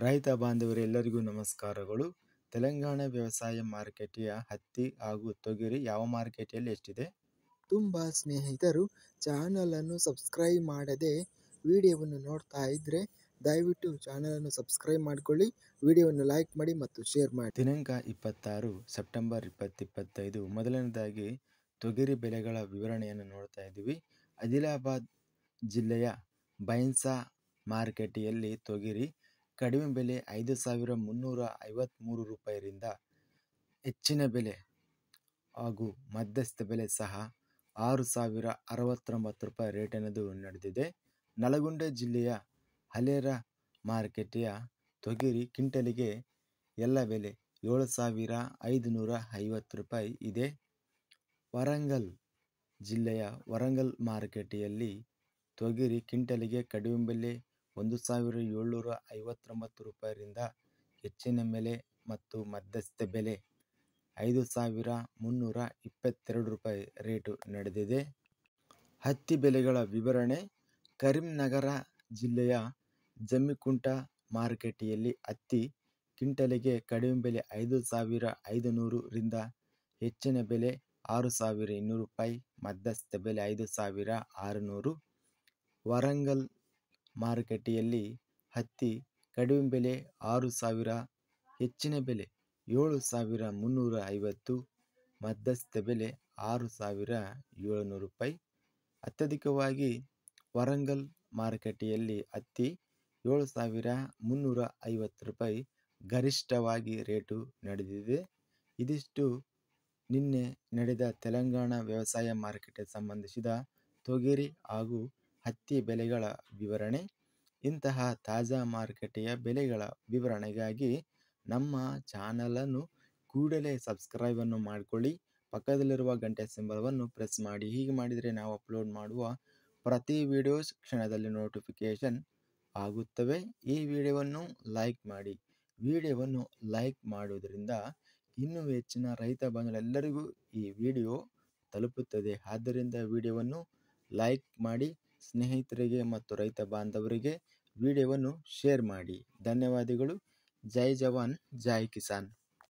ರೈತ ಬಾಂಧವರೆಲ್ಲರಿಗೂ ನಮಸ್ಕಾರಗಳು. ತೆಲಂಗಾಣ ವ್ಯವಸಾಯ ಮಾರುಕಟ್ಟೆಯ ಹತ್ತಿ ಹಾಗೂ ತೊಗರಿ ಯಾವ ಮಾರುಕಟ್ಟೆಯಲ್ಲಿ ಎಷ್ಟಿದೆ? ತುಂಬ ಸ್ನೇಹಿತರು ಚಾನಲನ್ನು ಸಬ್ಸ್ಕ್ರೈಬ್ ಮಾಡದೆ ವಿಡಿಯೋವನ್ನು ನೋಡ್ತಾ ಇದ್ದರೆ ದಯವಿಟ್ಟು ಚಾನಲನ್ನು ಸಬ್ಸ್ಕ್ರೈಬ್ ಮಾಡಿಕೊಳ್ಳಿ, ವಿಡಿಯೋವನ್ನು ಲೈಕ್ ಮಾಡಿ ಮತ್ತು ಶೇರ್ ಮಾಡಿ. ದಿನಾಂಕ 26 ಸೆಪ್ಟೆಂಬರ್ 2025. ಮೊದಲನೇದಾಗಿ ತೊಗರಿ ಬೆಲೆಗಳ ವಿವರಣೆಯನ್ನು ನೋಡ್ತಾ ಇದ್ದೀವಿ. ಆದಿಲಾಬಾದ್ ಜಿಲ್ಲೆಯ ಬೈನ್ಸಾ ಮಾರುಕಟ್ಟೆಯಲ್ಲಿ ತೊಗರಿ ಕಡಿಮೆ ಬೆಲೆ 5,353 ರೂಪಾಯಿರಿಂದ ಹೆಚ್ಚಿನ ಬೆಲೆ ಹಾಗೂ ಮಧ್ಯಸ್ಥ ಬೆಲೆ ಸಹ 6,069 ರೂಪಾಯಿ ರೇಟ್ ಅನ್ನೋದು ನಡೆದಿದೆ. ನಲಗುಂದ ಜಿಲ್ಲೆಯ ಹಲೇರ ಮಾರುಕಟ್ಟೆಯ ತೊಗರಿ ಕ್ವಿಂಟಲಿಗೆ ಎಲ್ಲ ಬೆಲೆ 7,550 ರೂಪಾಯಿ ಇದೆ. ವರಂಗಲ್ ಜಿಲ್ಲೆಯ ವರಂಗಲ್ ಮಾರುಕಟ್ಟೆಯಲ್ಲಿ ತೊಗರಿ ಕ್ವಿಂಟಲಿಗೆ ಕಡಿಮೆ ಬೆಲೆ 1,759 ರೂಪಾಯಿರಿಂದ ಹೆಚ್ಚಿನ ಬೆಲೆ ಮತ್ತು ಮಧ್ಯಸ್ಥ ಬೆಲೆ 5,322 ರೂಪಾಯಿ ರೇಟು ನಡೆದಿದೆ. ಹತ್ತಿ ಬೆಲೆಗಳ ವಿವರಣೆ. ಕರೀಂನಗರ ಜಿಲ್ಲೆಯ ಜಮ್ಮಿಕುಂಟ ಮಾರುಕಟ್ಟೆಯಲ್ಲಿ ಹತ್ತಿ ಕ್ವಿಂಟಲಿಗೆ ಕಡಿಮೆ ಬೆಲೆ 5,500 ರಿಂದ ಹೆಚ್ಚಿನ ಬೆಲೆ 6,200 ರೂಪಾಯಿ, ಮಧ್ಯಸ್ಥ ಬೆಲೆ 5,600. ವರಂಗಲ್ ಮಾರುಕಟ್ಟೆಯಲ್ಲಿ ಹತ್ತಿ ಕಡಿಮೆ ಬೆಲೆ 6,000, ಹೆಚ್ಚಿನ ಬೆಲೆ 7,350, ಮಧ್ಯಸ್ಥ ಬೆಲೆ 6,700 ರೂಪಾಯಿ. ಅತ್ಯಧಿಕವಾಗಿ ವರಂಗಲ್ ಮಾರುಕಟ್ಟೆಯಲ್ಲಿ ಹತ್ತಿ 7,350 ರೂಪಾಯಿ ಗರಿಷ್ಠವಾಗಿ ರೇಟು ನಡೆದಿದೆ. ಇದಿಷ್ಟು ನಿನ್ನೆ ನಡೆದ ತೆಲಂಗಾಣ ವ್ಯವಸಾಯ ಮಾರುಕಟ್ಟೆ ಸಂಬಂಧಿಸಿದ ತೊಗರಿ ಹಾಗೂ ಹತ್ತಿ ಬೆಲೆಗಳ ವಿವರಣೆ. ಇಂತಹ ತಾಜಾ ಮಾರುಕಟ್ಟೆಯ ಬೆಲೆಗಳ ವಿವರಣೆಗಾಗಿ ನಮ್ಮ ಚಾನಲನ್ನು ಕೂಡಲೇ ಸಬ್ಸ್ಕ್ರೈಬನ್ನು ಮಾಡಿಕೊಳ್ಳಿ, ಪಕ್ಕದಲ್ಲಿರುವ ಗಂಟೆ ಸಿಂಬಲವನ್ನು ಪ್ರೆಸ್ ಮಾಡಿ. ಹೀಗೆ ಮಾಡಿದರೆ ನಾವು ಅಪ್ಲೋಡ್ ಮಾಡುವ ಪ್ರತಿ ವಿಡಿಯೋಸ್ ಕ್ಷಣದಲ್ಲಿ ನೋಟಿಫಿಕೇಷನ್ ಆಗುತ್ತವೆ. ಈ ವಿಡಿಯೋವನ್ನು ಲೈಕ್ ಮಾಡಿ. ವಿಡಿಯೋವನ್ನು ಲೈಕ್ ಮಾಡುವುದರಿಂದ ಇನ್ನೂ ಹೆಚ್ಚಿನ ರೈತ ಬಂಧುಗಳೆಲ್ಲರಿಗೂ ಈ ವಿಡಿಯೋ ತಲುಪುತ್ತದೆ. ಆದ್ದರಿಂದ ವಿಡಿಯೋವನ್ನು ಲೈಕ್ ಮಾಡಿ, ಸ್ನೇಹಿತರಿಗೆ ಮತ್ತು ರೈತ ಬಾಂಧವರಿಗೆ ವಿಡಿಯೋವನ್ನು ಶೇರ್ ಮಾಡಿ. ಧನ್ಯವಾದಗಳು. ಜೈ ಜವಾನ್, ಜೈ ಕಿಸಾನ್.